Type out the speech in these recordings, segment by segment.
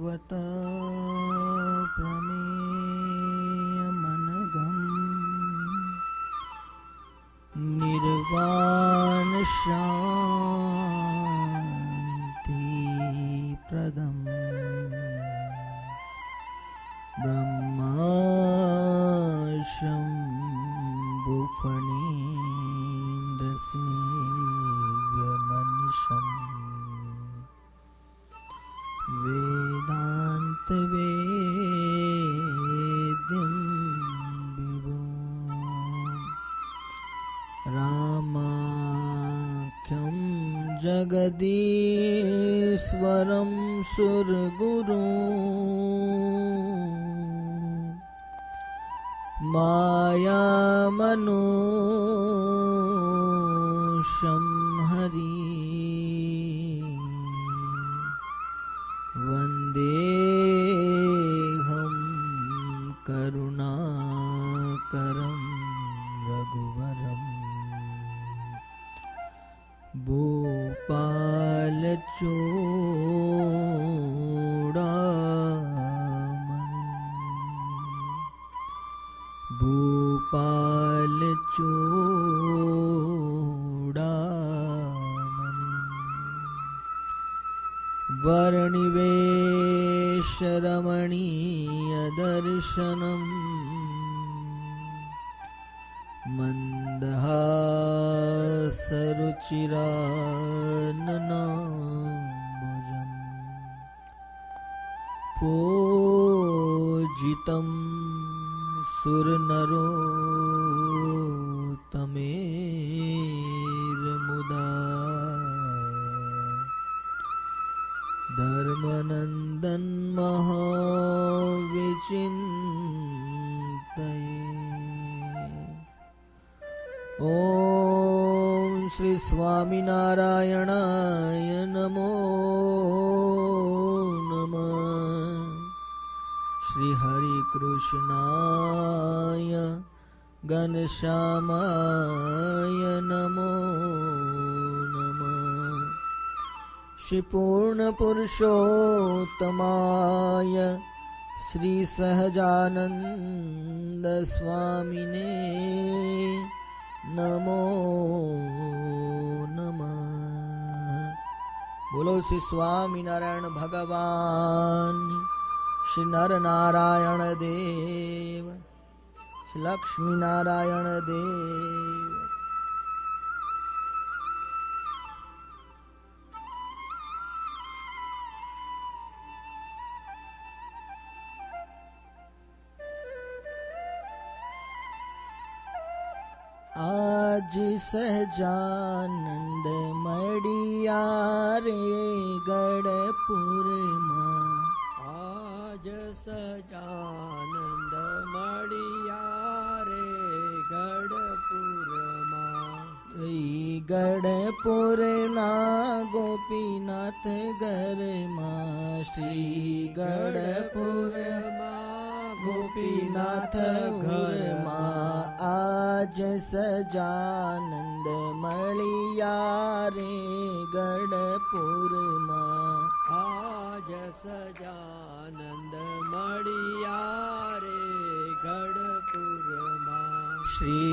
भागवत प्रमेयमनघम् निर्वाण शान्तिप्रदम् ब्रह्मशम्भुफणीन्द्रसेव्यमनिशम् वेदान्तवेद्यं विभुम् रामाख्यं जगदीश्वरं सुरगुरुम् मायामनूषं हरिं वन्देऽहं करुणाकरं रघुवरम् भूपालचूडामणिं वर्णिवेशरमणीयदर्शनम् मन्दहासरुचिराननाम्बुजम् पूजितं सुरनरोत्तमेर्मुदा धर्मनन्दन महाविचिन्तये। ओम श्री स्वामिनारायणाय नमो नमः। श्री हरि कृष्णाय घनश्यामाय नमो नमः। श्री पूर्ण पुरुषोत्तमाय श्री सहजानंद स्वामिने नमो नमः। बोलो श्री स्वामीनारायण भगवान, श्री नर नारायण देव, श्री लक्ष्मी नारायण देव। आज सहजानंद मड़िया रे गढ़पुर माँ। आज सहजानंद मड़िया रे गढ़पुर माँ। गढ़पुर ना गोपीनाथ घर माँ। श्री गढ़पुर गोपीनाथ घर माँ। आज सजानंद मड़िया रे गढ़पुर माँ। आज सजानंद मड़िया रे गढ़पुर माँ। श्री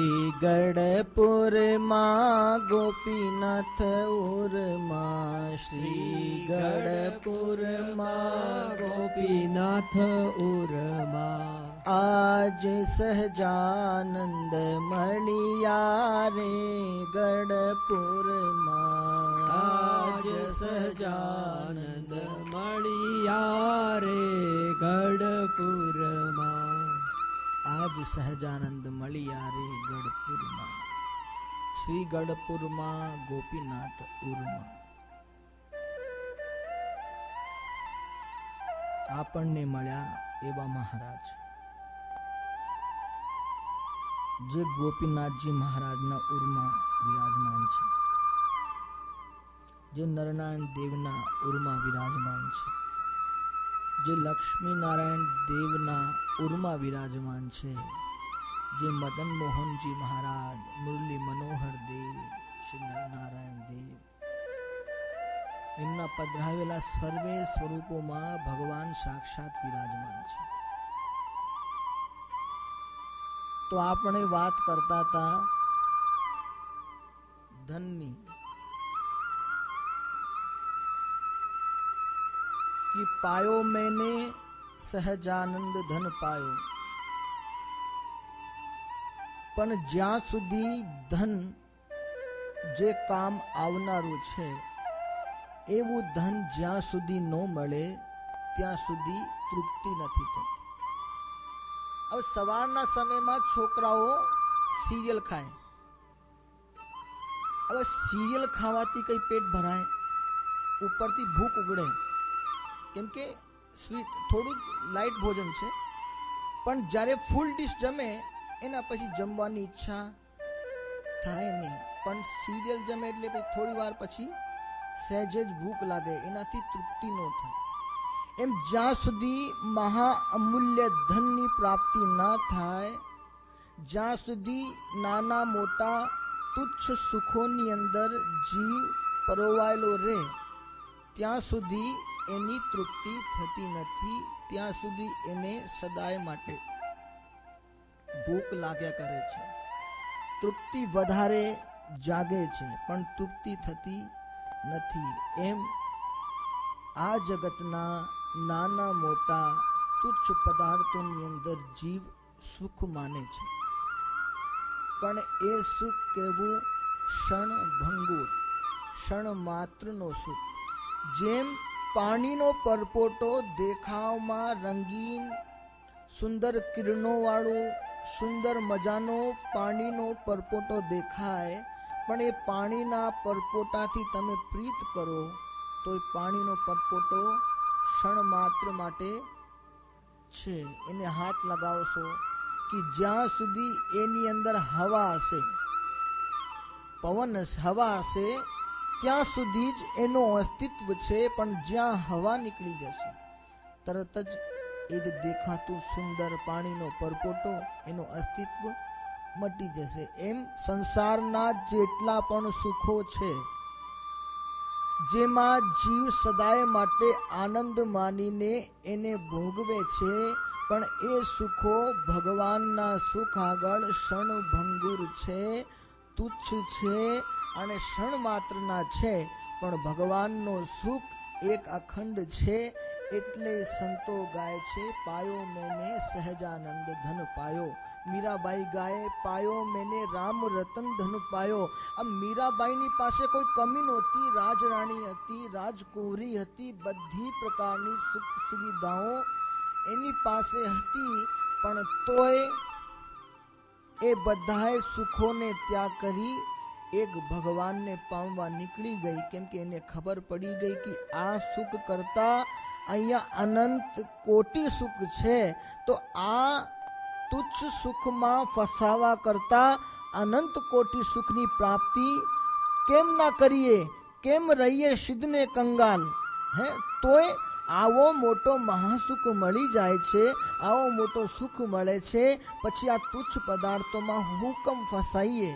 गढ़पुर माँ गोपीनाथ उर माँ। श्री गढ़पुर माँ गोपीनाथ उर माँ। आज सहजानंद मड़िया रे गढ़पुर माँ। आज सहजानंद मड़िया रे गढ़पुर माँ। आज सहजानंद मड़िया रे गढ़पुर माँ। श्री गढ़पुर माँ गोपीनाथ उर माँ। આપણને મળ્યા એવા મહારાજ જે ગોપીનાથજી મહારાજના ઉરમાં વિરાજમાન છે, જે નરનારાયણ દેવના ઉરમાં વિરાજમાન છે, જે લક્ષ્મી નારાયણ દેવના ઉરમાં વિરાજમાન છે, જે મદન મોહનજી મહારાજ, મુરલી મનોહર દેવ, શ્રી નરનારાયણ દેવ એમના પધરાવેલા સર્વે સ્વરૂપોમાં ભગવાન સાક્ષાત વિરાજમાન છે. તો આપણે વાત કરતા હતા ધનની, कि पायो मैंने સહજાનંદ ધન પાયો. પણ જ્યાં સુધી ધન જે કામ આવનારું છે એવું ધન જ્યાં સુધી ન મળે ત્યાં સુધી તૃપ્તિ નથી થતી. હવે સવારના સમયમાં છોકરાઓ સિરિયલ ખાય. હવે સિરિયલ ખાવાથી કઈ પેટ ભરાય? ઉપરથી ભૂખ ઉગડે, કેમ કે સ્વીટ થોડું લાઇટ ભોજન છે. પણ જ્યારે ફૂલ ડીશ જમે એના પછી જમવાની ઈચ્છા થાય નહીં. પણ સિરિયલ જમે એટલે થોડી વાર પછી સહેજ જ ભૂખ લાગે, એનાથી તૃપ્તિ ન થાય. એમ જ્યાં સુધી મહાઅમૂલ્ય ધનની પ્રાપ્તિ ના થાય, જ્યાં સુધી નાના મોટા તુચ્છ સુખોની અંદર જીવ પરોવાયેલો રહે, ત્યાં સુધી એની તૃપ્તિ થતી નથી. ત્યાં સુધી એને સદાય માટે ભૂખ લાગ્યા કરે છે. તૃપ્તિ વધારે જાગે છે પણ તૃપ્તિ થતી નથી. એમ આ જગતના નાના મોટા તુચ્છ પદાર્થોની અંદર જીવ સુખ માને છે, પણ એ સુખ કેવું? ક્ષણ ભંગુર, ક્ષણ માત્રનો સુખ. જેમ પાણીનો પરપોટો દેખાવમાં રંગીન સુંદર કિરણો વાળું સુંદર મજાનો પાણીનો પરપોટો દેખાય, પણ એ પાણીના પરપોટાથી તમે પ્રીત કરો તો એ પાણીનો પરપોટો ક્ષણ માત્ર માટે છે. એને હાથ લગાવશો કે જ્યાં સુધી એની અંદર હવા હશે, પવન હવા હશે, ત્યાં સુધી જ એનો અસ્તિત્વ છે. પણ જ્યાં હવા નીકળી જશે તરત જ એ જ દેખાતું સુંદર પાણીનો પરપોટો એનો અસ્તિત્વ મટી જશે. એમ સંસારના જેટલા પણ સુખો છે જેમાં જીવ સદાય માટે આનંદ માનીને એને ભોગવે છે, પણ એ સુખો ભગવાનના સુખ આગળ ક્ષણભંગુર છે, તુચ્છ છે અને ક્ષણ માત્રના છે. પણ ભગવાનનો સુખ એક અખંડ છે. એટલે સંતો ગાય છે, પાયો મેને સહજાનંદ ધન પાયો. મીરાબાઈ ગાય, પાયો મેને રામ રતન ધન પાયો. આ મીરાબાઈની પાસે કોઈ કમી નહોતી. રાજરાણી હતી, રાજકુંવરી હતી, બધી પ્રકારની સુખ સુવિધાઓ એની પાસે હતી, પણ તોય એ બધાએ સુખોને ત્યાગ કરી એક ભગવાનને પામવા નીકળી ગઈ. કેમ કે એને ખબર પડી ગઈ કે આ સુખ કરતા અહીંયા અનંત કોટી સુખ છે, તો આ તુચ્છ સુખમાં ફસાવા કરતા અનંત કોટી સુખની પ્રાપ્તિ કેમ ના કરીએ? કેમ રહીએ સિદ્ધને કંગાલ? હે, તોય આવો મોટો મહાસુખ મળી જાય છે, આવો મોટો સુખ મળે છે, પછી આ તુચ્છ પદાર્થોમાં હુકમ ફસાઈએ?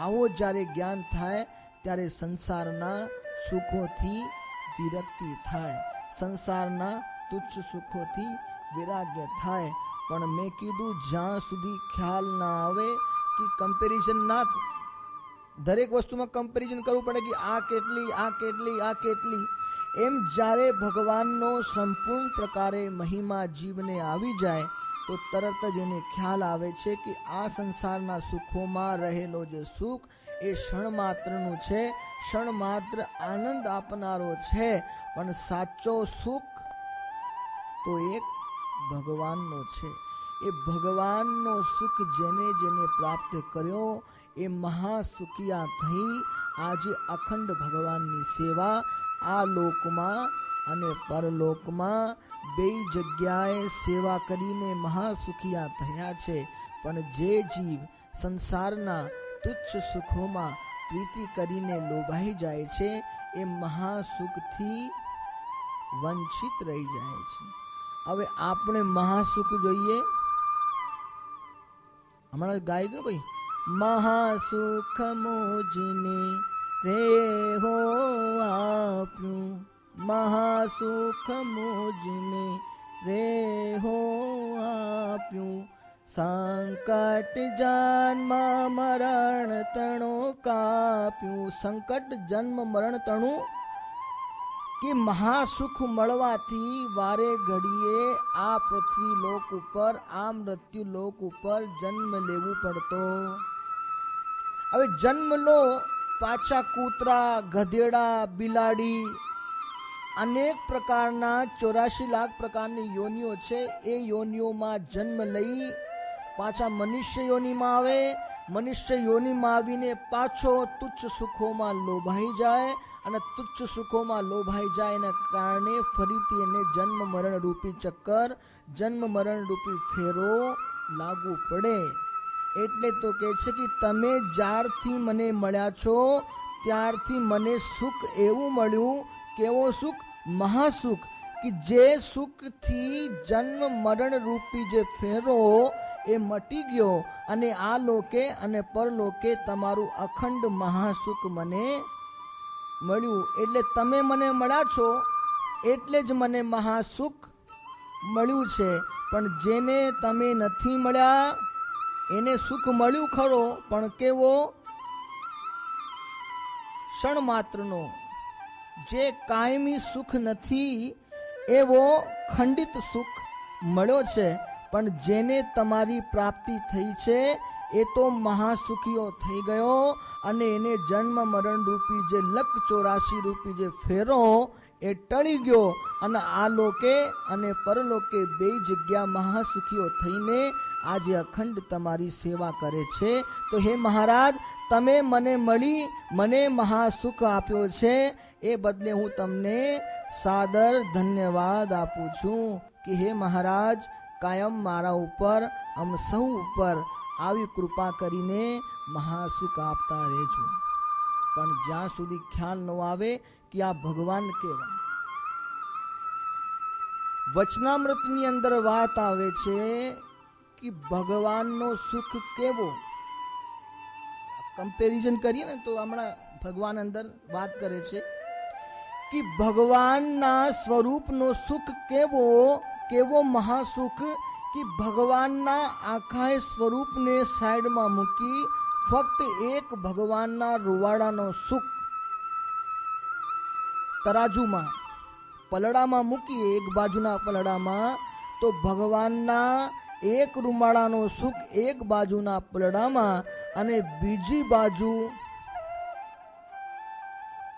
આવો જ્યારે જ્ઞાન થાય ત્યારે સંસારના સુખોથી વિરક્તિ થાય, સંસારના તુચ્છ સુખોથી વિરાગ્ય થાય. પણ મેં કીધું જ્યાં સુધી ખ્યાલ ના આવે કે કમ્પેરિઝન ના, દરેક વસ્તુમાં કમ્પેરિઝન કરવું પડે કે આ કેટલી, આ કેટલી, આ કેટલી. એમ જ્યારે ભગવાનનો સંપૂર્ણ પ્રકારે મહિમા જીવને આવી જાય તો તરત જ એને ખ્યાલ આવે છે કે આ સંસારના સુખોમાં રહેલો જે સુખ એ ક્ષણ માત્રનું છે, ક્ષણ માત્ર આનંદ આપનારો છે. પણ સાચો સુખ તો એક ભગવાનનો છે. એ ભગવાનનો સુખ જેને જેને પ્રાપ્ત કર્યો એ મહાસુખિયા થઈ આજે અખંડ ભગવાનની સેવા આ લોકમાં અને પરલોકમાં બે જગ્યાએ સેવા કરીને મહાસુખિયા થયા છે. પણ જે જીવ સંસારના તુચ્છ સુખોમાં પ્રીતિ કરીને લોભાઈ જાય છે એ મહાસુખથી વંચિત રહી જાય છે. હવે આપણે મહાસુખ જોઈએ. હમણાં ગાઈ દો કોઈ, મહાસુખ મોજને રે હો આપ્યું મહાસુખ મુજને રે હો આપ્યું સંકટ જન્મ મરણ તણો કાપ્યું સંકટ જન્મ મરણ તણું કે મહાસુખ મળવાથી વારે ઘડીએ આ પૃથ્વી લોક ઉપર આ મૃત્યુ લોક ઉપર જન્મ લેવું પડતો. હવે જન્મ લો, પાછા કૂતરા, ગધેડા, બિલાડી, અનેક પ્રકારના 84 લાખ પ્રકારની યોનિઓ છે. એ યોનિઓમાં જન્મ લઈ પાછા મનુષ્ય યોનિમાં આવે. મનુષ્ય યોનિમાં આવીને પાછો તુચ્છ સુખોમાં લોભાઈ જાય અને તુચ્છ સુખોમાં લોભાઈ જાય એના કારણે ફરીથી એને જન્મ મરણ રૂપી ચક્કર, જન્મ મરણ રૂપી ફેરો લાગુ પડે. એટલે તો કહે છે કે તમે જ્યારથી મને મળ્યા છો ત્યારથી મને સુખ એવું મળ્યું. કેવો સુખ? મહાસુખ. કે જે સુખથી જન્મ મરણ રૂપી જે ફેરો એ મટી ગયો અને આ લોકે અને પરલોકે તમારું અખંડ મહાસુખ મને મળ્યું. એટલે તમે મને મળ્યા છો એટલે જ મને મહાસુખ મળ્યું છે. પણ જેને તમે નથી મળ્યા એને સુખ મળ્યું ખરો, પણ કેવો? ક્ષણ માત્રનો. જે કાયમી સુખ નથી એવો ખંડિત સુખ મળ્યો છે. પણ જેને તમારી પ્રાપ્તિ થઈ છે એ તો મહાસુખીઓ થઈ ગયો અને એને જન્મ મરણ રૂપી જે લક 84 રૂપી જે ફેરો એ ટળી ગયો અને આ લોકે અને પરલોકે બે જગ્યા મહાસુખીઓ થઈને આજે અખંડ તમારી સેવા કરે છે. તો હે મહારાજ, તમે મને મળી, મને મહાસુખ આપ્યો છે, એ બદલે હું તમને સાદર ધન્યવાદ આપું છું કે હે મહારાજ, કાયમ મારા ઉપર, આમ સૌ ઉપર આવી કૃપા કરીને મહાસુખ આપતા રહેજો. પણ જ્યાં સુધી ખ્યાલ ન આવે કે આ ભગવાન કેવા. વચનામૃતની અંદર વાત આવે છે કે ભગવાનનો સુખ કેવો. કમ્પેરિઝન કરીએ ને તો હમણાં ભગવાન અંદર વાત કરે છે કે ભગવાનના સ્વરૂપનો સુખ કેવો, કેવો મહાસુખ કે ભગવાનના આખા સ્વરૂપને સાઈડમાં મૂકી ફક્ત એક ભગવાનના રૂવાડાનો સુખ તરાજુમાં પલડામાં મૂકીએ, એક બાજુના પલડામાં, તો ભગવાનના એક રૂમાળાનો સુખ એક બાજુના પલડામાં અને બીજી બાજુ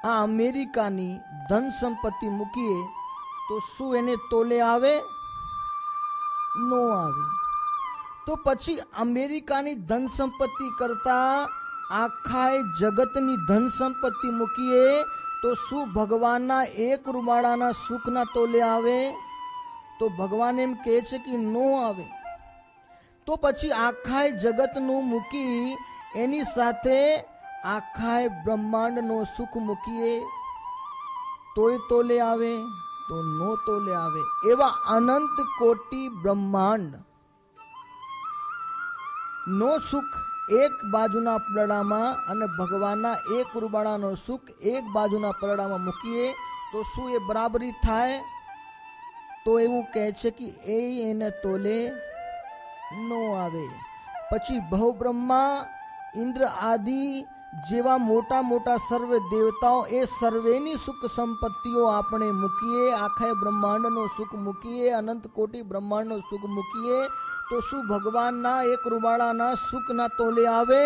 આ અમેરિકાની ધન સંપત્તિ મૂકીએ તો શું એને તોલે આવે? નો આવે. તો પછી અમેરિકાની ધન સંપત્તિ કરતા આખા જગતની ધન સંપત્તિ મૂકીએ તો શું ભગવાનના એક રૂમાળાના સુખના તોલે આવે? તો ભગવાન એમ કહે છે કે નો આવે. તો પછી આખા જગતનું મૂકી એની સાથે આખા બ્રહ્માંડનો સુખ મૂકીએ તોય તોલે આવે? તો નો તોલે આવે. એવા અનંત કોટી બ્રહ્માંડ નો સુખ એક બાજુના પલડામાં અને ભગવાનના એક રૂબાળાનો સુખ એક બાજુના પલડામાં મૂકીએ તો શું એ બરાબરી થાય? તો એવું કહે છે કે એને તોલે નો આવે. પછી ભવ બ્રહ્મા, ઇન્દ્ર આદિ જેવા મોટા મોટા સર્વ દેવતાઓ, એ સર્વેની સુખ સંપત્તિઓ આપણે મૂકીએ, આખા બ્રહ્માંડનો સુખ મૂકીએ, અનંત કોટી બ્રહ્માંડનો સુખ મૂકીએ તો શું ભગવાનના એક રૂવાડાના સુખના તોલે આવે?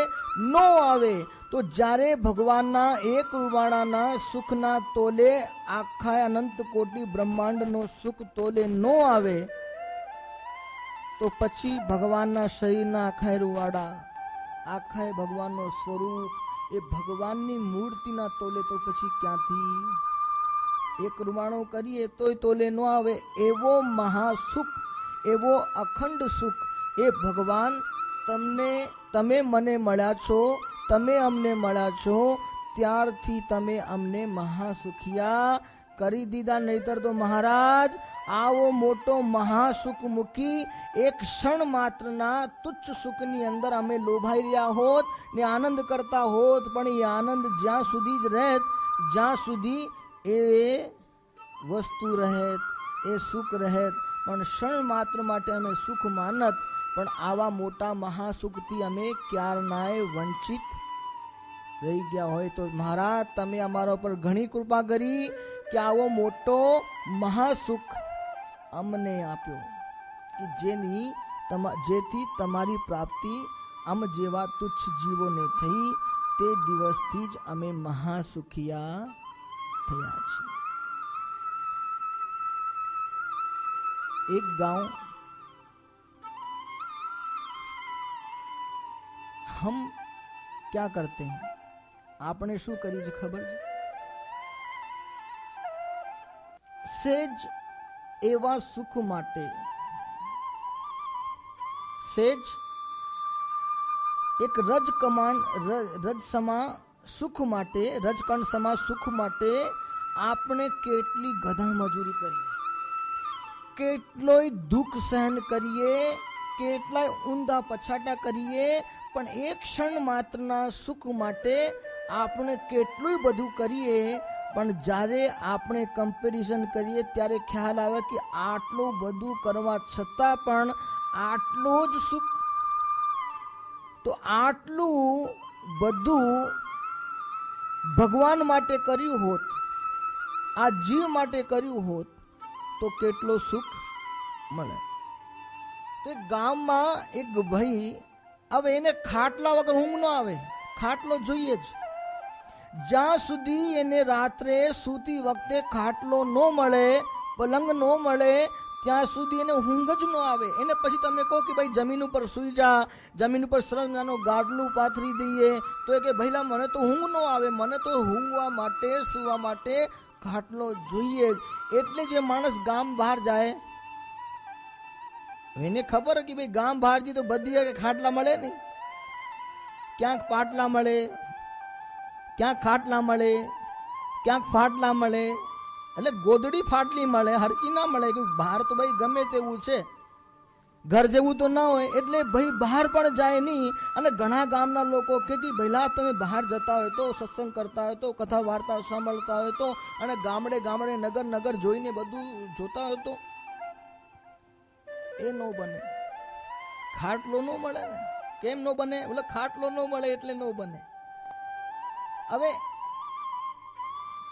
નો આવે. તો જ્યારે ભગવાનના એક રૂવાડાના સુખના તોલે આખા અનંત કોટી બ્રહ્માંડનો સુખ તોલે નો આવે તો પછી ભગવાનના શરીરના આખા રૂવાડા, આખા ભગવાનનો સ્વરૂપ, એ ભગવાનની મૂર્તિના તોલે તો પછી ક્યાંથી? એક રૂવાણો કરીએ તોય તોલે ન આવે. એવો મહાસુખ, એવો અખંડ સુખ એ ભગવાન તમે મને મળ્યા છો, તમે અમને મળ્યા છો ત્યારથી તમે અમને મહાસુખિયા કરી દીધા, નહીતર તો મહારાજ આવો મોટો મહાસુખ મૂકી એક ક્ષણ માત્રના તુચ્છ સુખની અંદર અમે લોભાઈ રહ્યા હોત ને આનંદ કરતા હોત, પણ એ આનંદ જ્યાં સુધી જ રહેત, જ્યાં સુધી એ વસ્તુ રહેત, એ સુખ રહેત, પણ ક્ષણ માત્ર માટે અમે સુખ માનત, પણ આવા મોટા મહાસુખથી અમે ક્યારનાય વંચિત રહી ગયા હોય તો મહારાજ તમે અમારા ઉપર ઘણી કૃપા કરી કે આવો મોટો મહાસુખ અમને આપ્યો કે જેથી તમારી પ્રાપ્તિ આમ જેવા તુચ્છ જીવોને થઈ, તે દિવસથી જ અમે મહાસુખિયા થયા છીએ. એક ગાંવ हम क्या करते हैं, આપણે શું કરીએ છે ખબર છે? સેજ એવા સુખ માટે, સેજ એક રજસમા સુખ માટે, રજકણ સમા સુખ માટે આપણે કેટલી ગધા મજૂરી કરીએ, કેટલોય દુઃખ સહન કરીએ, કેટલાય ઊંધા પછાટા કરીએ, પણ એક ક્ષણ માત્રના સુખ માટે આપણે કેટલું બધું કરીએ, પણ જ્યારે આપણે કમ્પેરિઝન કરીએ ત્યારે ખ્યાલ આવે કે આટલું બધું કરવા છતાં પણ આટલો જ સુખ. તો આટલું બધું ભગવાન માટે કર્યું હોત, આ જીવ માટે કર્યું હોત તો કેટલો સુખ મળે. તો ગામમાં એક ભાઈ, હવે એને ખાટલા વગર ઊંઘ ન આવે, ખાટલો જોઈએ જ. જ્યાં સુધી એને રાત્રે સૂતી વખતે ખાટલો ન મળે, પલંગ ન મળે, ત્યાં સુધી એને ઊંઘ જ ન આવે. એને પછી તમે કહો કે ભાઈ જમીન ઉપર સૂઈ જા, જમીન ઉપર સરસ મજાનું ગાડલું પાથરી દઈએ, તો એ કે ભઈલા મને તો ઊંઘ ન આવે, મને તો ઊંઘવા માટે, સૂવા માટે ખાટલો જોઈએ જ. એટલે જે માણસ ગામ બહાર જાય એને ખબર કે ભાઈ ગામ બહારથી તો બધી જગ્યાએ ખાટલા મળે નહીં, ક્યાંક પાટલા મળે, ક્યાંક ખાટલા મળે, ક્યાંક ફાટલા મળે, એટલે ગોદડી ફાટલી મળે, હરકી ના મળે. કે બહાર તો ભાઈ ગમે તેવું છે, ઘર જેવું તો ના હોય, એટલે ભાઈ બહાર પણ જાય નહીં. અને ઘણા ગામના લોકો કે ભઈલા તમે બહાર જતા હોય તો, સત્સંગ કરતા હોય તો, કથા વાર્તા સાંભળતા હોય તો, અને ગામડે ગામડે નગર નગર જોઈને બધું જોતા હોય તો એ ન બને, ખાટલો ન મળે ને. કેમ ન બને? બોલે ખાટલો ન મળે એટલે ન બને. હવે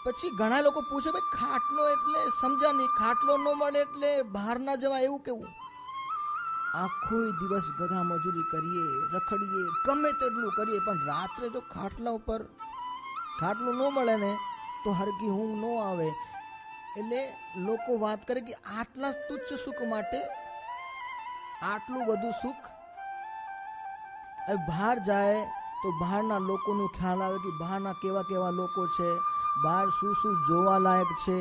પછી ઘણા લોકો પૂછે ભાઈ ખાટલો એટલે સમજ્યા નહીં, ખાટલો ન મળે એટલે બહાર ના જવા, એવું કેવું? આખો દિવસ ગધા મજૂરી કરીએ, રખડીએ, ગમે તેટલું કરીએ, પણ રાત્રે તો ખાટલા ઉપર ખાટલું ન મળે ને તો હરકી ઊંઘ ન આવે. એટલે લોકો વાત કરે કે આટલા તુચ્છ સુખ માટે આટલું બધું સુખ. બહાર જાય તો બહારના લોકોનું ખ્યાલ આવે કે બહારના કેવા કેવા લોકો છે, બહાર શું શું જોવા લાયક છે,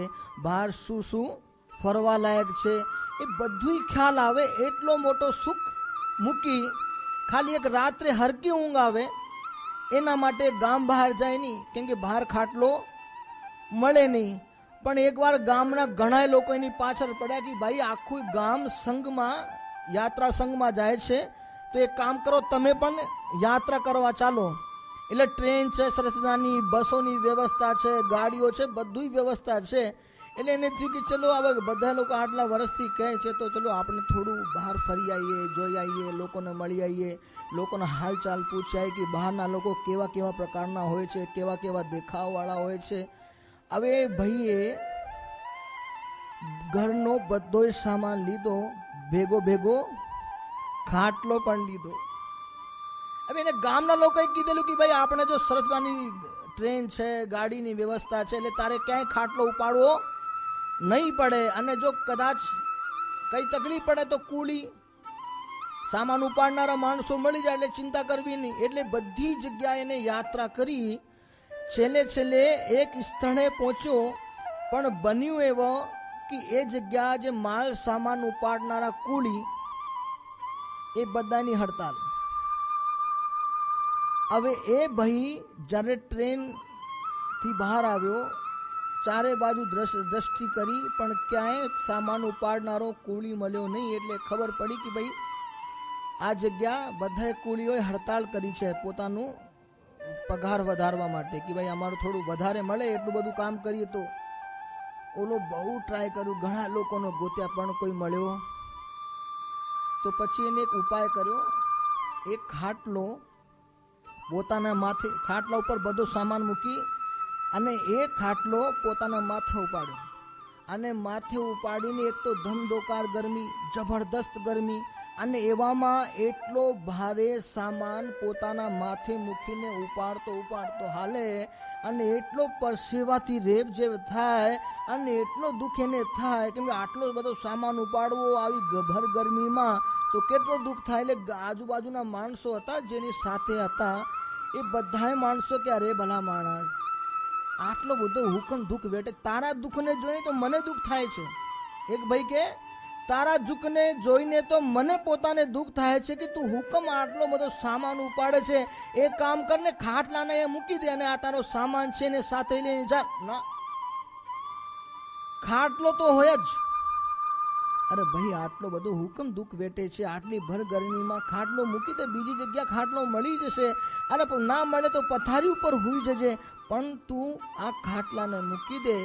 બહાર શું શું ફરવા લાયક છે, એ બધું ખ્યાલ આવે. એટલો મોટો સુખ મૂકી ખાલી એક રાત્રે હરકી ઊંઘ આવે એના માટે ગામ બહાર જાય નહીં, કેમ કે બહાર ખાટલો મળે નહીં. પણ એકવાર ગામના ઘણા લોકો એની પાછળ પડ્યા કે ભાઈ આખું ગામ સંઘમાં, યાત્રા સંઘમાં જાય છે, તો એક કામ કરો તમે પણ યાત્રા કરવા ચાલો. એટલે ટ્રેન છે, સરસનાની બસોની વ્યવસ્થા છે, ગાડીઓ છે, બધું વ્યવસ્થા છે. એટલે એને થયું કે ચલો હવે બધા લોકો આટલા વર્ષથી કહે છે તો ચલો આપણે થોડું બહાર ફરી આવીએ, જોઈ આવીએ, લોકોને મળી આવીએ, લોકોના હાલચાલ પૂછી આવીએ કે બહારના લોકો કેવા કેવા પ્રકારના હોય છે, કેવા કેવા દેખાવવાળા હોય છે. હવે ભાઈએ ઘરનો બધો સામાન લીધો, ભેગો ભેગો ખાટલો પણ લીધો. હવે એને ગામના લોકોએ કીધેલું કે ભાઈ આપણે જો સરસવાની ટ્રેન છે, ગાડીની વ્યવસ્થા છે, એટલે તારે ક્યાંય ખાટલો ઉપાડવો નહીં પડે. અને જો કદાચ કઈ તકલીફ પડે તો કુલી સામાન ઉપાડનારા માણસો મળી જાય, એટલે ચિંતા કરવી નહીં. એટલે બધી જગ્યાએ એને યાત્રા કરી. છેલ્લે એક સ્થળે પહોંચ્યો, પણ બન્યું એવો કે એ જગ્યા જે માલ સામાન ઉપાડનારા કુલી એ બધાની હડતાલ. હવે એ ભાઈ જ્યારે ટ્રેન થી બહાર આવ્યો ચારે બાજુ દ્રષ્ટિ કરી પણ ક્યાંય સામાન ઉપાડનારો કુળી મળ્યો નહીં. એટલે ખબર પડી કે ભાઈ આ જગ્યા બધાએ કુળીઓએ હડતાળ કરી છે પોતાનું પગાર વધારવા માટે કે ભાઈ અમારું થોડું વધારે મળે એટલું બધું કામ કરીએ. તો ઓલો બહુ ટ્રાય કર્યું, ઘણા લોકોનો ગોત્યા પણ કોઈ મળ્યો. તો પછી એને એક ઉપાય કર્યો. એક ખાટલો પોતાના માથે, ખાટલા ઉપર બધો સામાન મૂકી અને એ ખાટલો પોતાના માથે ઉપાડ્યો. અને માથે ઉપાડીને એક તો ધમધોકાર ગરમી, જબરદસ્ત ગરમી, અને એવામાં એટલો ભારે સામાન પોતાના માથે મૂકીને ઉપાડતો હાલે અને એટલો પરસેવાથી રેપ જેવ થાય અને એટલો દુઃખ એને થાય કેમ કે આટલો બધો સામાન ઉપાડવો આવી ભર ગરમીમાં તો કેટલો દુઃખ થાય. એટલે આજુબાજુના માણસો હતા જેની સાથે હતા એ બધાય માણસો કે અરે ભલા માણસ આટલો બધો હુકમ દુઃખ વેઠે, તારા દુઃખને જોઈને તો મને દુઃખ થાય છે. એક ભાઈ કે તારા દુઃખને જોઈને તો મને પોતાને દુઃખ થાય છે કે તું હુકમ આટલો બધો સામાન ઉપાડે છે. એ કામ કરને ખાટલાને એ મૂકી દે અને આ તારો સામાન છે ને સાથે લઈને જા. ના, ખાટલો તો હોય જ. અરે ભાઈ આટલો બધો હુકમ દુઃખ વેઠે છે, આટલી ભર ગરમીમાં ખાટલો મૂકી દે, બીજી જગ્યા ખાટલો મળી જશે. અરે પણ ના મળે તો પથારી ઉપર હુઈ જજે, પણ તું આ ખાટલાને મૂકી દે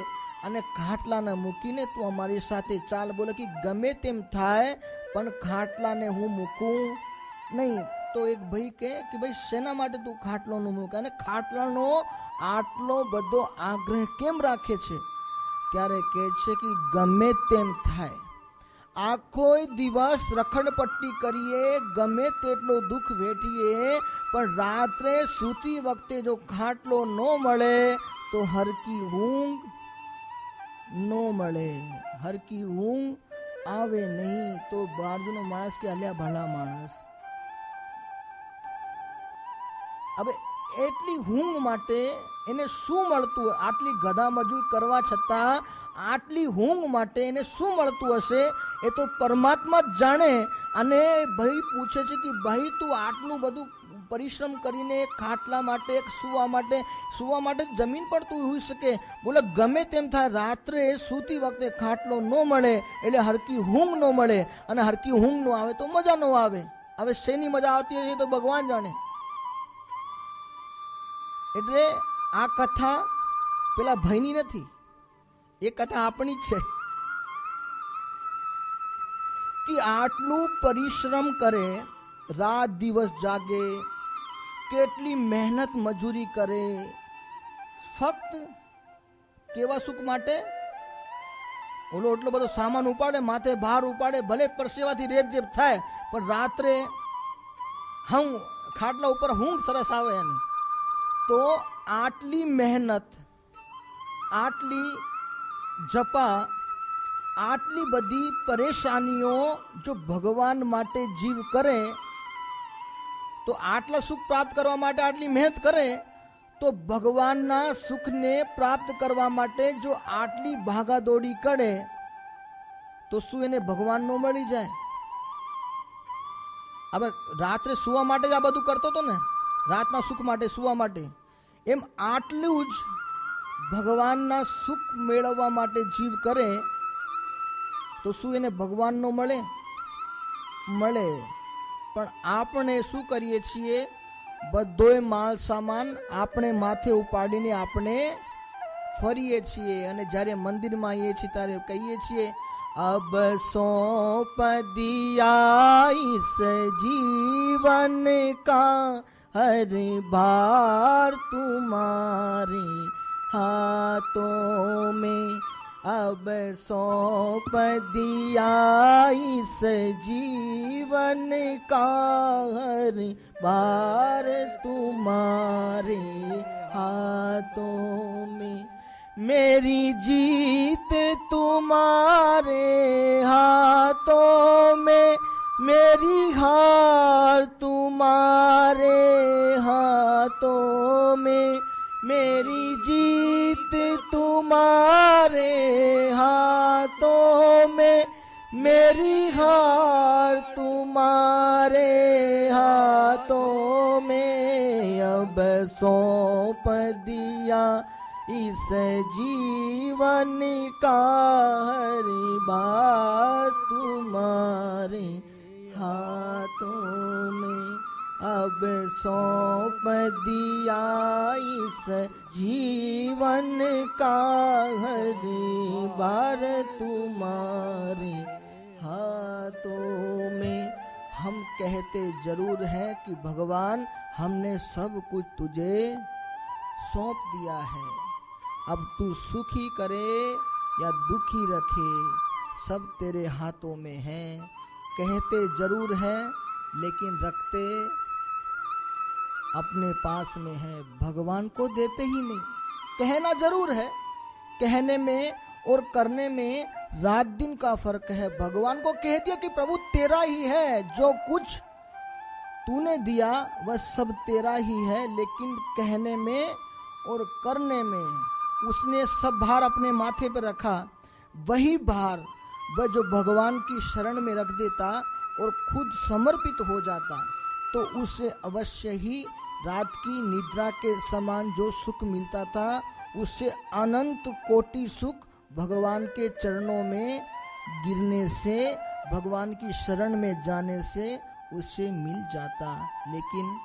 અને ખાટલાને મૂકીને તું અમારી સાથે ચાલ. બોલે કે ગમે તેમ થાય પણ ખાટલાને હું મૂકું નહીં. તો એક ભાઈ કે ભાઈ શેના માટે તું ખાટલો ન મૂકે અને ખાટલાનો આટલો બધો આગ્રહ કેમ રાખે છે? ત્યારે કહે છે કે ગમે તેમ થાય, આખો દિવસ રખડપટ્ટી કરીએ, ગમે તેટલો દુઃખ વેઠીએ, પણ રાત્રે સૂતી વખતે જો ખાટલો ન મળે તો હરકી ઊંઘ ન મળે, હરકી ઊંઘ આવે નહીં. તો બાજુનો માણસ કે અલ્યા ભલા માણસ, હવે એટલી ઊંઘ માટે એને શું મળતું હોય? આટલી ગધા મજૂર કરવા છતાં આટલી ઊંઘ માટે એને શું મળતું હશે એ તો પરમાત્મા જ જાણે. અને ભાઈ પૂછે છે કે ભાઈ તું આટલું બધું પરિશ્રમ કરીને ખાટલા માટે, સુવા માટે જમીન પર તું હોઈ શકે. બોલે ગમે તેમ થાય, રાત્રે સૂતી વખતે ખાટલો ન મળે એટલે હરકી ઊંઘ ન મળે, અને હરકી ઊંઘ ન આવે તો મજા ન આવે. હવે શેની મજા આવતી હશે તો ભગવાન જાણે. એટલે આ કથા પેલા ભાઈની નથી, એ કથા આપણી જ છે કે આટલું પરિશ્રમ કરે, રાત દિવસ જાગે, કેટલી મહેનત મજૂરી કરે, ફક્ત કેવા સુખ માટે? ઓલો એટલો બધો સામાન ઉપાડે, માથે ભાર ઉપાડે, ભલે પરસેવાથી રેપ જેપ થાય, પણ રાત્રે ખાટલા ઉપર ઊંઘ સરસ આવે એની. તો આટલી મહેનત, આટલી જપા, આટલી બધી પરેશાનીઓ જો ભગવાન માટે જીવ કરે તો આટલા સુખ પ્રાપ્ત કરવા માટે આટલી મહેનત કરે, તો ભગવાનના સુખને પ્રાપ્ત કરવા માટે જો આટલી ભાગાદોડી કરે તો શું એને ભગવાન નો મળી જાય? હવે રાત્રે સુવા માટે જ આ બધું કરતો હતો ને, રાતના સુખ માટે, સુવા માટે. એમ આટલું જ ભગવાનના સુખ મેળવવા માટે જીવ કરે તો શું એને ભગવાન નો મળે? મળે. પણ આપણે શું કરીએ છીએ? બધોય માલ સામાન આપણે માથે ઉપાડીને આપણે ફરીએ છીએ, અને જ્યારે મંદિરમાં આવીએ છીએ ત્યારે કહીએ છીએ અબ સોંપ દિયા ઇસ જીવન કા हर बार तुम्हारे हाथों में अब सौंप दिया इस जीवन का हर बार तुम्हारे हाथों में मेरी जीत तुम्हारे हाथों में मेरी हार तुम्हारे हाथों में मेरी जीत तुम्हारे हाथों में मेरी हार तुम्हारे हाथों में अब सौंप दिया इस जीवन का हर बार तुम्हारे हाथों में अब सौंप दिया। इस जीवन का हर बार तुम्हारे हाथों में। हम कहते जरूर हैं कि भगवान हमने सब कुछ तुझे सौंप दिया है, अब तू सुखी करे या दुखी रखे सब तेरे हाथों में है। कहते जरूर हैं लेकिन रखते अपने पास में है, भगवान को देते ही नहीं। कहना जरूर है, कहने में और करने में रात दिन का फर्क है। भगवान को कह दिया कि प्रभु तेरा ही है, जो कुछ तूने दिया वह सब तेरा ही है, लेकिन कहने में और करने में उसने सब भार अपने माथे पर रखा। वही भार वह जो भगवान की शरण में रख देता और खुद समर्पित हो जाता तो उसे अवश्य ही रात की निद्रा के समान जो सुख मिलता था, उससे अनंत कोटि सुख भगवान के चरणों में गिरने से, भगवान की शरण में जाने से उसे मिल जाता। लेकिन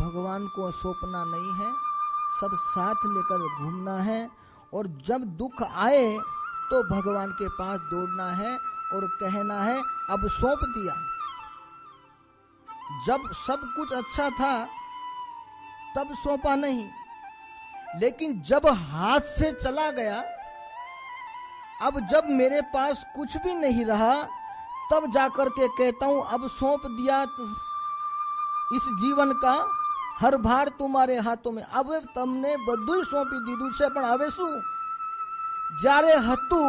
भगवान को सौंपना नहीं है, सब साथ लेकर घूमना है, और जब दुख आए तो भगवान के पास दौड़ना है और कहना है अब सौंप दिया। जब सब कुछ अच्छा था तब सौंपा नहीं, लेकिन जब हाथ से चला गया, अब जब मेरे पास कुछ भी नहीं रहा, तब जाकर के कहता हूं अब सौंप दिया इस जीवन का हर भार तुम्हारे हाथों में। अब तमने બધું સોંપી દીધું છે, પણ હવે શું? જ્યારે હતું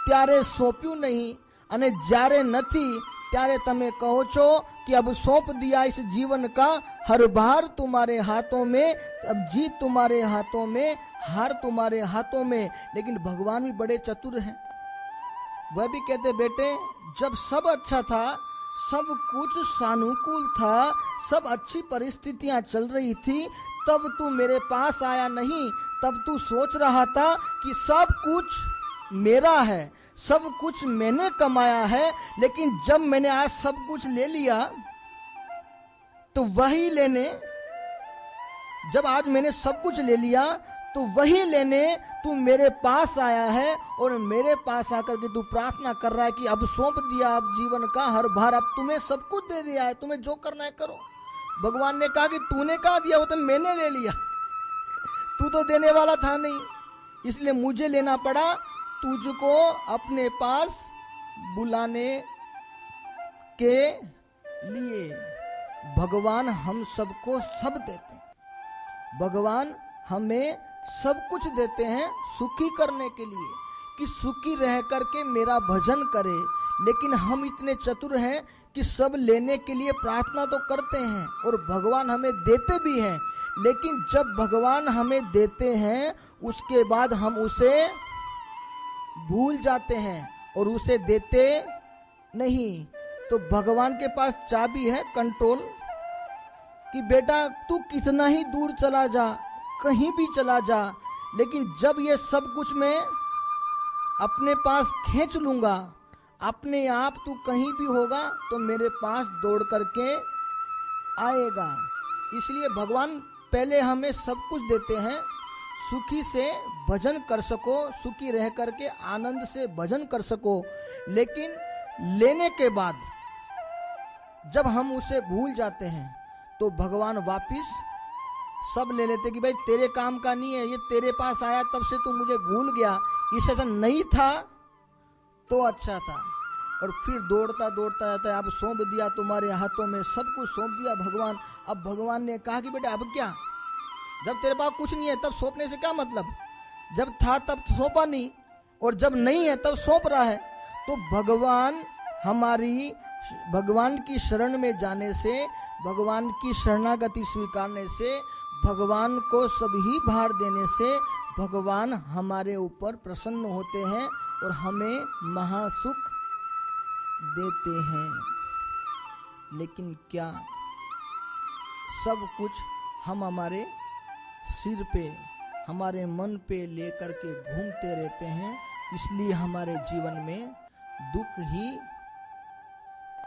ત્યારે સોંપ્યું નહીં અને જ્યારે નથી ત્યારે તમે કહો છો कि अब सौंप दिया इस जीवन का हर भार तुम्हारे हाथों में, अब जीत तुम्हारे हाथों में, हार तुम्हारे हाथों में। लेकिन भगवान भी बड़े चतुर हैं, वह भी कहते बेटे जब सब अच्छा था, सब कुछ सानुकूल था, सब अच्छी परिस्थितियां चल रही थी, तब तू मेरे पास आया नहीं। तब तू सोच रहा था कि सब कुछ मेरा है, सब कुछ मैंने कमाया है, लेकिन जब मैंने आज सब कुछ ले लिया तो वही लेने, जब आज मैंने सब कुछ ले लिया तो वही लेने तू मेरे पास आया है, और मेरे पास आकर के तू प्रार्थना कर रहा है कि अब सौंप दिया अब जीवन का हर भार, अब तुम्हें सब कुछ दे दिया है, तुम्हें जो करना है करो। भगवान ने कहा कि तूने कहा दिया, वो तो मैंने ले लिया, तू तो देने वाला था नहीं, इसलिए मुझे लेना पड़ा तुझको अपने पास बुलाने के लिए। भगवान हम सबको सब देते हैं, भगवान हमें सब कुछ देते हैं सुखी करने के लिए, कि सुखी रह करके मेरा भजन करे। लेकिन हम इतने चतुर हैं कि सब लेने के लिए प्रार्थना तो करते हैं और भगवान हमें देते भी हैं, लेकिन जब भगवान हमें देते हैं उसके बाद हम उसे भूल जाते हैं और उसे देते नहीं। तो भगवान के पास चाबी है, कंट्रोल, कि बेटा तू कितना ही दूर चला जा, कहीं भी चला जा, लेकिन जब ये सब कुछ मैं अपने पास खींच लूंगा, अपने आप तू कहीं भी होगा तो मेरे पास दौड़ करके आएगा। इसलिए भगवान पहले हमें सब कुछ देते हैं, सुखी से भजन कर सको, सुखी रह करके आनंद से भजन कर सको। लेकिन लेने के बाद जब हम उसे भूल जाते हैं तो भगवान वापिस सब ले लेते कि भाई तेरे काम का नहीं है, ये तेरे पास आया तब से तू मुझे भूल गया, इससे अच्छा नहीं था तो अच्छा था। और फिर दौड़ता दौड़ता जाता है, अब सौंप दिया तुम्हारे हाथों में, सब कुछ सौंप दिया भगवान। अब भगवान ने कहा कि बेटा अब क्या, जब तेरे पास कुछ नहीं है तब सौंपने से क्या मतलब, जब था तब सौंपा नहीं, और जब नहीं है तब सौंप रहा है। तो भगवान हमारी, भगवान की शरण में जाने से, भगवान की शरणागति स्वीकारने से, भगवान को सभी भार देने से भगवान हमारे ऊपर प्रसन्न होते हैं और हमें महासुख देते हैं। लेकिन क्या सब कुछ हम हमारे सिर पे, हमारे मन पे लेकर के घूमते रहते हैं, इसलिए हमारे जीवन में दुख ही,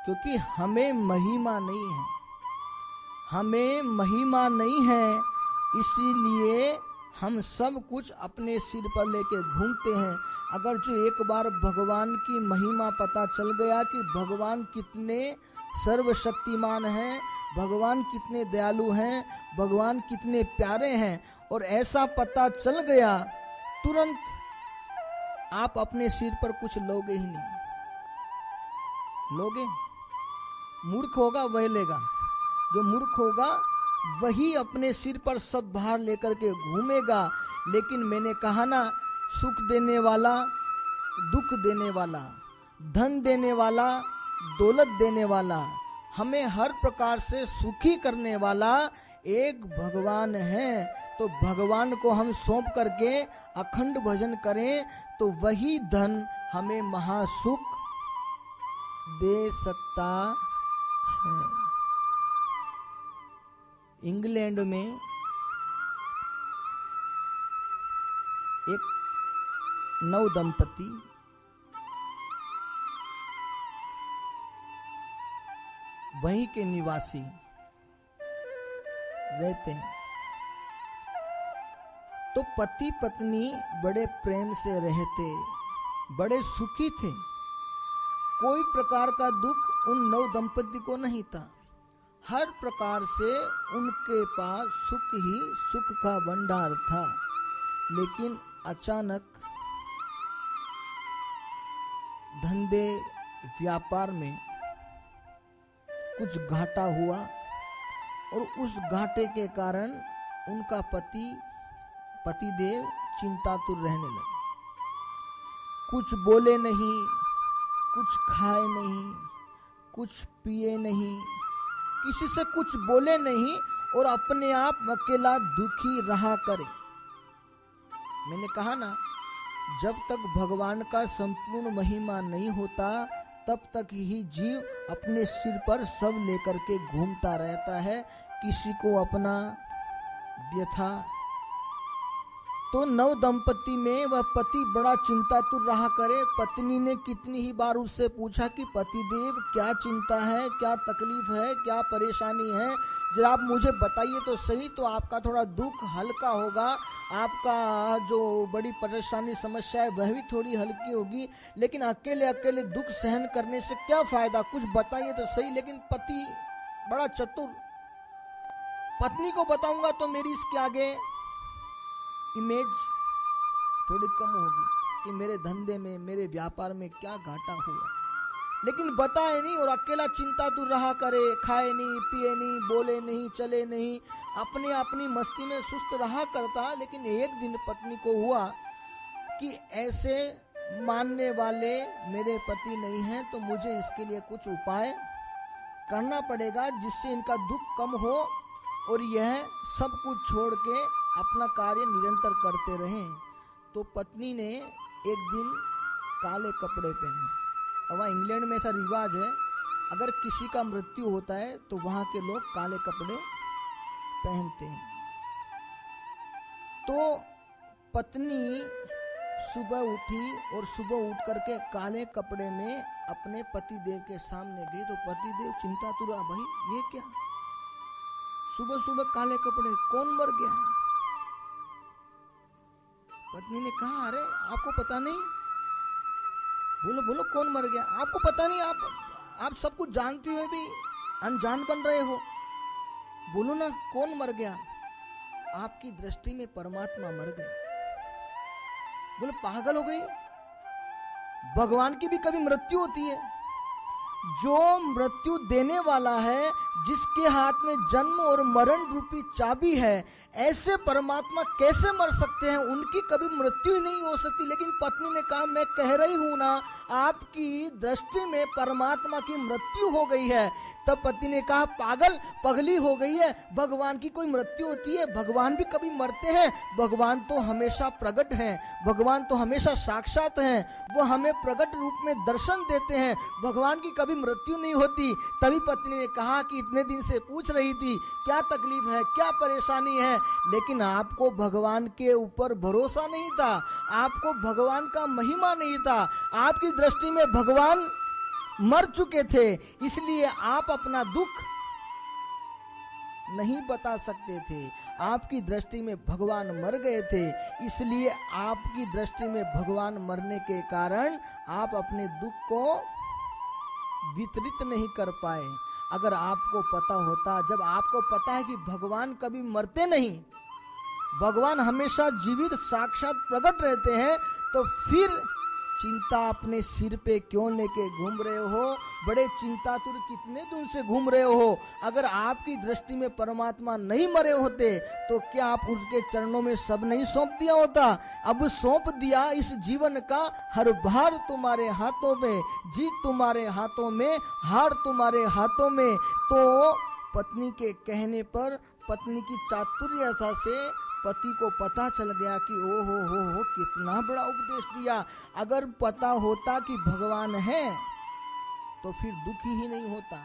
क्योंकि हमें महिमा नहीं है, हमें महिमा नहीं है, इसीलिए हम सब कुछ अपने सिर पर लेके घूमते हैं। अगर जो एक बार भगवान की महिमा पता चल गया कि भगवान कितने सर्वशक्तिमान हैं, भगवान कितने दयालु हैं, भगवान कितने प्यारे हैं, और ऐसा पता चल गया, तुरंत आप अपने सिर पर कुछ लोगे ही नहीं। लोगे? मूर्ख होगा वह लेगा, जो मूर्ख होगा वही अपने सिर पर सब भार लेकर के घूमेगा। लेकिन मैंने कहा ना, सुख देने वाला, दुख देने वाला, धन देने वाला, दौलत देने वाला, हमें हर प्रकार से सुखी करने वाला एक भगवान है। तो भगवान को हम सौंप करके अखंड भजन करें तो वही धन हमें महासुख दे सकता है। इंग्लैंड में एक नव दंपति वहीं के निवासी रहते हैं। तो पति पत्नी बड़े प्रेम से रहते, बड़े सुखी थे, कोई प्रकार का दुख उन नव दंपति को नहीं था। हर प्रकार से उनके पास सुख ही सुख का भंडार था। लेकिन अचानक धंधे व्यापार में कुछ घाटा हुआ और उस घाटे के कारण उनका पतिदेव चिंतातुर रहने लगे। कुछ बोले नहीं, कुछ खाए नहीं, कुछ पिए नहीं, किसी से कुछ बोले नहीं और अपने आप अकेला दुखी रहा करे। मैंने कहा ना, जब तक भगवान का संपूर्ण महिमा नहीं होता तब तक ही जीव अपने सिर पर सब लेकर के घूमता रहता है। किसी को अपना व्यथा। तो नव दंपति में वह पति बड़ा चिंतातुर रहा करे। पत्नी ने कितनी ही बार उससे पूछा कि पतिदेव क्या चिंता है, क्या तकलीफ है, क्या परेशानी है, जरा आप मुझे बताइए तो सही, तो आपका थोड़ा दुख हल्का होगा, आपका जो बड़ी परेशानी समस्या है वह भी थोड़ी हल्की होगी। लेकिन अकेले अकेले दुख सहन करने से क्या फायदा, कुछ बताइए तो सही। लेकिन पति बड़ा चतुर, पत्नी को बताऊंगा तो मेरी इसके आगे इमेज थोड़ी कम होगी कि मेरे धंधे में, मेरे व्यापार में क्या घाटा हुआ। लेकिन बताए नहीं और अकेला चिंतातुर रहा करे, खाए नहीं, पिए नहीं, बोले नहीं, चले नहीं, अपने अपनी मस्ती में सुस्त रहा करता। लेकिन एक दिन पत्नी को हुआ कि ऐसे मानने वाले मेरे पति नहीं हैं, तो मुझे इसके लिए कुछ उपाय करना पड़ेगा जिससे इनका दुख कम हो और यह सब कुछ छोड़ के अपना कार्य निरंतर करते रहें। तो पत्नी ने एक दिन काले कपड़े पहने। अब वहाँ इंग्लैंड में ऐसा रिवाज है, अगर किसी का मृत्यु होता है तो वहाँ के लोग काले कपड़े पहनते हैं। तो पत्नी सुबह उठी और सुबह उठ करके काले कपड़े में अपने पतिदेव के सामने गई। तो पतिदेव चिंतातुर, भाई ये क्या, सुबह सुबह काले कपड़े, कौन मर गया है? पत्नी ने कहा, अरे आपको पता नहीं? बोलो बोलो कौन मर गया? आपको पता नहीं? आप सब कुछ जानते हुए भी अनजान बन रहे हो। बोलो ना कौन मर गया? आपकी दृष्टि में परमात्मा मर गए। बोले पागल हो गई? भगवान की भी कभी मृत्यु होती है? जो मृत्यु देने वाला है, जिसके हाथ में जन्म और मरण रूपी चाबी है, ऐसे परमात्मा कैसे मर सकते हैं? उनकी कभी मृत्यु ही नहीं हो सकती। लेकिन पत्नी ने कहा, मैं कह रही हूं ना, आपकी दृष्टि में परमात्मा की मृत्यु हो गई है। तब पति ने कहा, पागल पगली हो गई है, भगवान की कोई मृत्यु होती है? भगवान भी कभी मरते हैं? भगवान तो हमेशा प्रकट हैं, भगवान तो हमेशा साक्षात हैं, वो हमें प्रकट रूप में दर्शन देते हैं, भगवान की कभी मृत्यु नहीं होती। तभी पत्नी ने कहा कि इतने दिन से पूछ रही थी, क्या तकलीफ है, क्या परेशानी है, लेकिन आपको भगवान के ऊपर भरोसा नहीं था, आपको भगवान का महिमा नहीं था, आपकी दृष्टि में भगवान मर चुके थे, इसलिए आप अपना दुख नहीं बता सकते थे। आपकी दृष्टि में भगवान मर गए थे, इसलिए आपकी दृष्टि में भगवान मरने के कारण आप अपने दुख को वितरित नहीं कर पाए। अगर आपको पता होता, जब आपको पता है कि भगवान कभी मरते नहीं, भगवान हमेशा जीवित साक्षात प्रकट रहते हैं, तो फिर चिंता अपने सिर पे क्यों लेके घूम रहे हो? बड़े चिंतातुर कितने दिन से घूम रहे हो? अगर आपकी दृष्टि में परमात्मा नहीं मरे होते तो क्या आप उसके चरणों में सब नहीं सौंप दिया होता? अब सौंप दिया, इस जीवन का हर भार तुम्हारे हाथों में, जीत तुम्हारे हाथों में, हार तुम्हारे हाथों में। तो पत्नी के कहने पर, पत्नी की चातुर्यता से पति को पता चल गया कि ओ हो कितना बड़ा उपदेश दिया। अगर पता होता कि भगवान है तो फिर दुखी ही नहीं होता।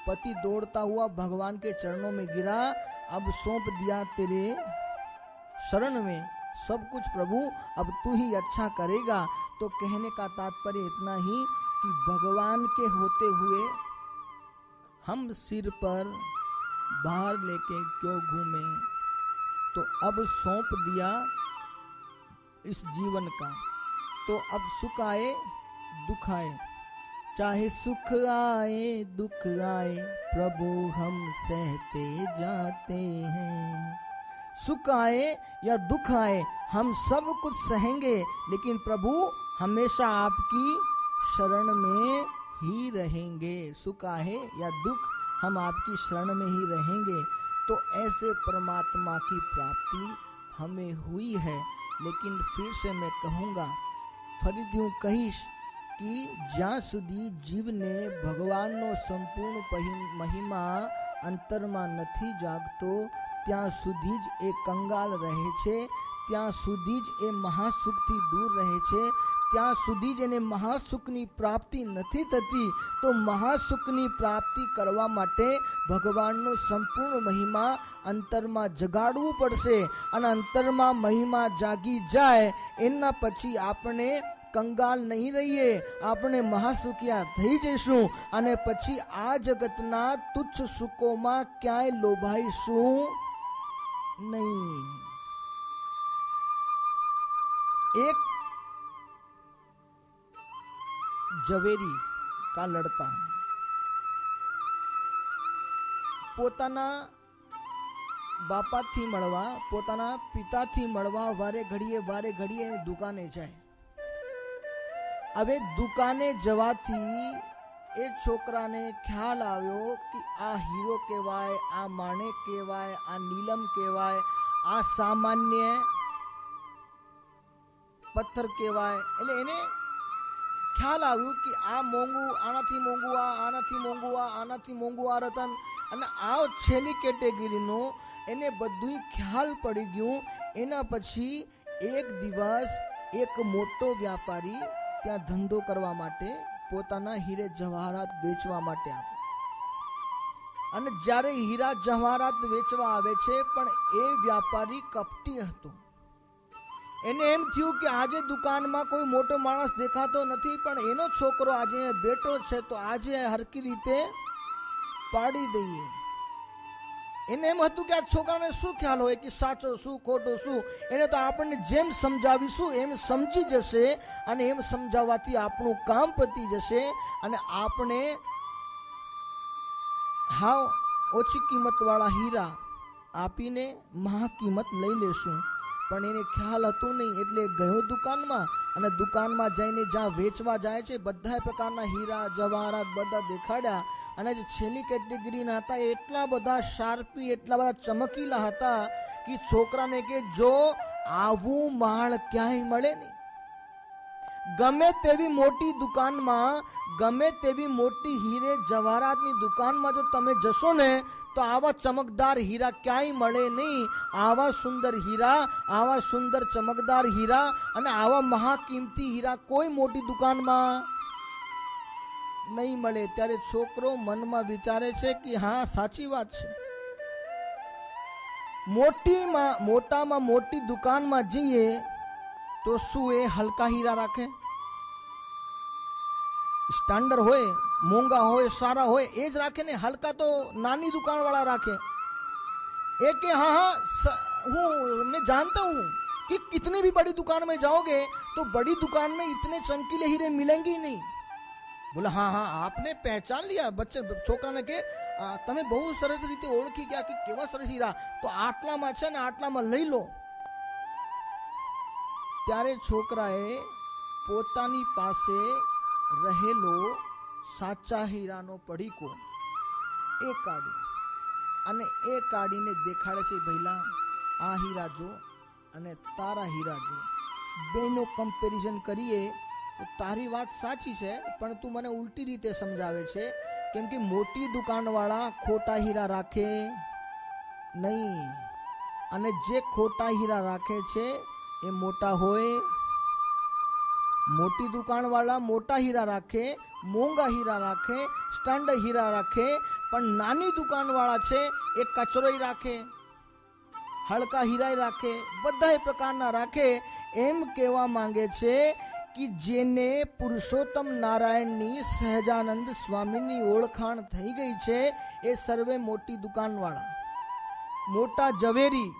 पति दौड़ता हुआ भगवान के चरणों में गिरा, अब सौंप दिया तेरे शरण में सब कुछ प्रभु, अब तू ही अच्छा करेगा। तो कहने का तात्पर्य इतना ही कि भगवान के होते हुए हम सिर पर भार लेके क्यों घूमे? तो अब सौंप दिया इस जीवन का, तो अब सुख आए दुख आए, चाहे सुख आए दुख आए, प्रभु हम सहते जाते हैं। सुख आए या दुख आए हम सब कुछ सहेंगे, लेकिन प्रभु हमेशा आपकी शरण में ही रहेंगे। सुख आए या दुख हम आपकी शरण में ही रहेंगे। तो ऐसे परमात्मा की प्राप्ति हमें हुई है। लेकिन फिर से मैं कहूँगा, फरीद यूं कहीश कि જ્યાં સુધી જીવને ભગવાનનો સંપૂર્ણ મહિમા અંતરમાં નથી જાગતો, ત્યાં સુધી જ એ કંગાલ રહે છે, ત્યાં સુધી જ એ મહાસુખથી દૂર રહે છે, ત્યાં સુધી જ એને મહાસુખની પ્રાપ્તિ નથી થતી। તો મહાસુખની પ્રાપ્તિ કરવા માટે ભગવાનનો સંપૂર્ણ મહિમા અંતરમાં જગાડવું પડશે, અને અંતરમાં મહિમા જાગી જાય એના પછી આપણે કંગાલ નહીં રહીએ, આપણે મહાસુખિયા થઈ જઈશું, અને પછી આ જગતના તુચ્છ સુખોમાં ક્યાંય લોભાઈશું નહીં। एक ઝવેરી का लड़का પોતાના બાપાથી મળવા, પોતાના પિતાથી મળવા વારે ઘડીએ દુકાને જાય। હવે દુકાને જવાથી એ છોકરાને ખ્યાલ આવ્યો કે આ હીરો કહેવાય, આ માણેક કહેવાય, આ નીલમ કહેવાય, આ સામાન્ય પથ્થર કહેવાય। એટલે એને ખ્યાલ આવ્યું કે આ મોંઘું, આનાથી મોંઘું આ, આનાથી મોંઘું આ, આનાથી મોંઘું આ રતન, અને આ છેલ્લી કેટેગરીનો એને બધું ખ્યાલ પડી ગયું। એના પછી એક દિવસ એક મોટો વ્યાપારી ત્યાં ધંધો કરવા માટે પોતાના હીરે જવાહરાત વેચવા માટે આવે, અને જ્યારે હીરા જવાહરાત વેચવા આવે છે, પણ એ વ્યાપારી કપટી હતો। એને એમ થયું કે આજે દુકાનમાં કોઈ મોટો માણસ દેખાતો નથી, પણ એનો છોકરો આજે બેઠો છે, તો આજે હરકી રીતે પાડી દઈએ। એને એમ હતું કે આ છોકરાને શું ખ્યાલ હોય કે સાચો શું ખોટો શું, એને તો આપણને જેમ સમજાવીશું એમ સમજી જશે, અને એમ સમજાવવાથી આપણું કામ પતી જશે, અને આપણે હાવ ઓછી કિંમતવાળા હીરા આપીને મહા કિંમત લઈ લેશું। પણ એને ખ્યાલ હતો નહીં, એટલે ગયો દુકાનમાં, અને દુકાનમાં જઈને જ્યાં વેચવા જાય છે બધા પ્રકારના હીરા જવાહરાત બધા દેખાડ્યા, અને જે છેલ્લી કેટેગરીના હતા એટલા બધા શાર્પી, એટલા બધા ચમકીલા હતા કે છોકરાને કે જો આવું માળ ક્યાંય મળે નહીં, ગમે તેવી મોટી દુકાનમાં, ગમે તેવી મોટી હીરે જવાહરાતની દુકાનમાં જો તમે જશો ને તો આવા ચમકદાર હીરા ક્યાંય મળે નહીં. આવા સુંદર હીરા, આવા સુંદર ચમકદાર હીરા અને આવા મહાકિંમતી હીરા કોઈ મોટી દુકાનમાં નહીં મળે. ત્યારે છોકરો મનમાં વિચારે છે કે હા, સાચી વાત છે. મોટામાં મોટી દુકાનમાં જઈએ તો શું એ હલકા હીરા રાખે? સ્ટાન્ડર્ડ હોય, મોંઘા હોય, સારા હોય એ જ રાખે ને. હલકા તો નાની दुकान वाला રાખે. एक के हाँ मैं जानता हूँ कि कितनी भी बड़ी दुकान में जाओगे तो बड़ी दुकान में इतने चमकीले हीरे मिलेंगे ही नहीं. बोला हाँ हाँ, आपने पहचान लिया. बच्चे छोकरा ने के તમે બહુ સરસ રીતે ઓળખી ગયા કે કેવા સરસ હીરા, તો આટલામાં છે ને આટલામાં લઈ લો. ત્યારે છોકરાએ પોતાની પાસે રહેલો સાચા હીરાનો પડીકો એ કાઢ્યો અને એ કાઢીને દેખાડે છે, ભઈલા આ હીરા જો અને તારા હીરા જો, બેનો કમ્પેરિઝન કરીએ તો તારી વાત સાચી છે, પણ તું મને ઉલટી રીતે સમજાવે છે. કેમ કે મોટી દુકાનવાળા ખોટા હીરા રાખે નહીં, અને જે ખોટા હીરા રાખે છે એ મોટા હોય. મોટી દુકાનવાળા મોટા હીરા રાખે, મોંઘા હીરા રાખે, સ્ટાન્ડર્ડ હીરા રાખે, પણ નાની દુકાનવાળા છે એ કચરોય રાખે, હલકા હીરા રાખે, બધા પ્રકારના રાખે. એમ કહેવા માંગે છે કે જેને પુરુષોત્તમ નારાયણની સહજાનંદ સ્વામીની ઓળખાણ થઈ ગઈ છે એ સર્વે મોટી દુકાનવાળા, મોટા ઝવેરી,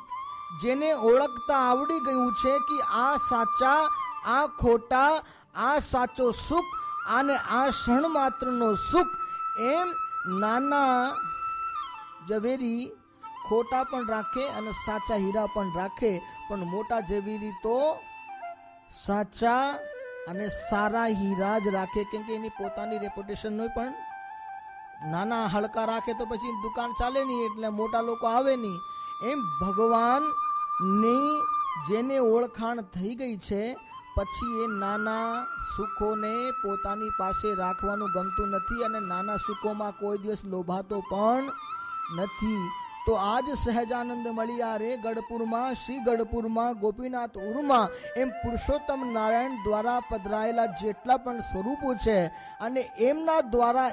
જેને ઓળખતા આવડી ગયું છે કે આ સાચા, આ ખોટા, આ સાચો સુખ અને આ ક્ષણ માત્રનો સુખ. એમ નાના ઝવેરી ખોટા પણ રાખે અને સાચા હીરા પણ રાખે, પણ મોટા ઝવેરી તો સાચા અને સારા હીરા જ રાખે. કેમ કે એની પોતાની રેપ્યુટેશનનો પણ નાના હલકા રાખે તો પછી દુકાન ચાલે નહીં, એટલે મોટા લોકો આવે નહીં. એમ ભગવાનની જેને ઓળખાણ થઈ ગઈ છે પછી એ નાના સુખોને પોતાની પાસે રાખવાનું ગમતું નથી અને નાના સુખોમાં કોઈ દિવસ લોભાતો પણ નથી. તો આજ સહજાનંદ મળ્યા રે ગઢપુરમાં, શ્રી ગઢપુરમાં ગોપીનાથ ઉરમાં. એમ પુરુષોત્તમ નારાયણ દ્વારા પધરાયેલા જેટલા પણ સ્વરૂપો છે અને એમના દ્વારા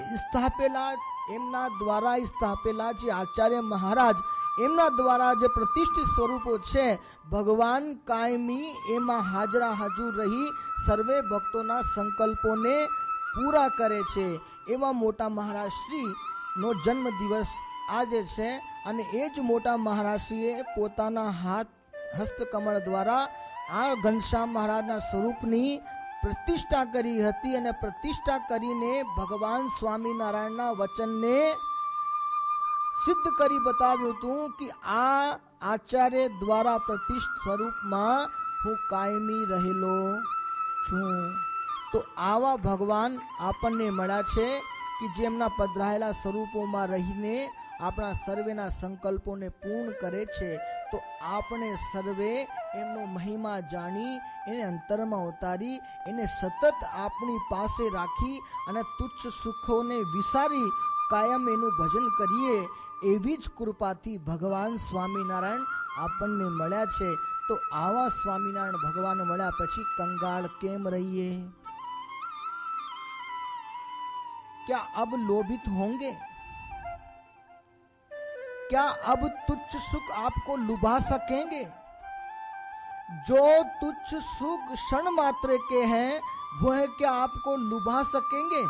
સ્થાપેલા જે આચાર્ય મહારાજ, એમના દ્વારા જે પ્રતિષ્ઠિત સ્વરૂપો છે, ભગવાન કાયમી એમાં હાજરા હજુર રહી સર્વે ભક્તોના સંકલ્પોને પૂરા કરે છે. એવા મોટા મહારાજ શ્રીનો જન્મ દિવસ આજે છે અને એ જ મોટા મહારાજશ્રીએ પોતાના હસ્તકમળ દ્વારા આ ઘનશ્યામ મહારાજના સ્વરૂપની પ્રતિષ્ઠા કરી હતી અને પ્રતિષ્ઠા કરીને ભગવાન સ્વામિનારાયણના વચનને સિદ્ધ કરી બતાવ્યું હતું કે આ આચાર્ય દ્વારા પ્રતિષ્ઠિત સ્વરૂપમાં હું કાયમી રહેલો છું. તો આવા ભગવાન આપણને મળ્યા છે કે જેમના પધરાયેલા સ્વરૂપોમાં રહીને આપણા સર્વેના સંકલ્પોને પૂર્ણ કરે છે. તો આપણે સર્વે એમનો મહિમા જાણી એને અંતરમાં ઉતારી એને સતત આપણી પાસે રાખી અને તુચ્છ સુખોને વિસારી કાયમ એનું ભજન કરીએ. એવી જ કૃપાથી ભગવાન સ્વામિનારાયણ આપણને મળ્યા છે. તો આવા સ્વામિનારાયણ ભગવાન મળ્યા પછી કંગાળ કેમ રહીએ? क्या अब लोभित होंगे? क्या अब तुच्छ सुख आपको लुभा सकेंगे? जो तुच्छ सुख क्षण मात्र के हैं वह क्या आपको लुभा सकेंगे?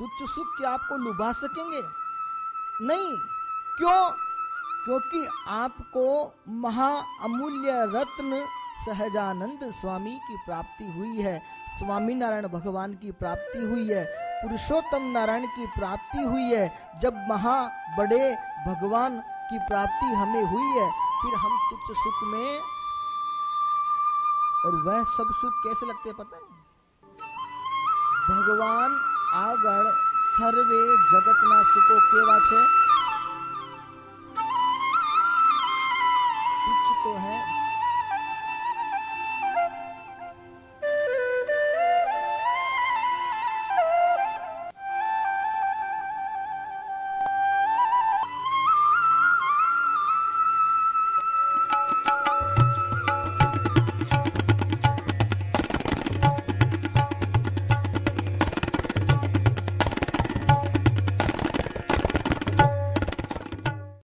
तुच्छ सुख क्या आपको लुभा सकेंगे? नहीं. क्यों? क्योंकि आपको महा अमूल्य रत्न सहजानंद स्वामी की प्राप्ति हुई है, स्वामीनारायण भगवान की प्राप्ति हुई है, पुरुषोत्तम नारायण की प्राप्ति हुई है. जब महा बड़े भगवान की प्राप्ति हमें हुई है फिर हम तुच्छ सुख में, और वह सब सुख कैसे लगते हैं पता है? भगवान આગળ સર્વે જગતના સુખો કેવા છે?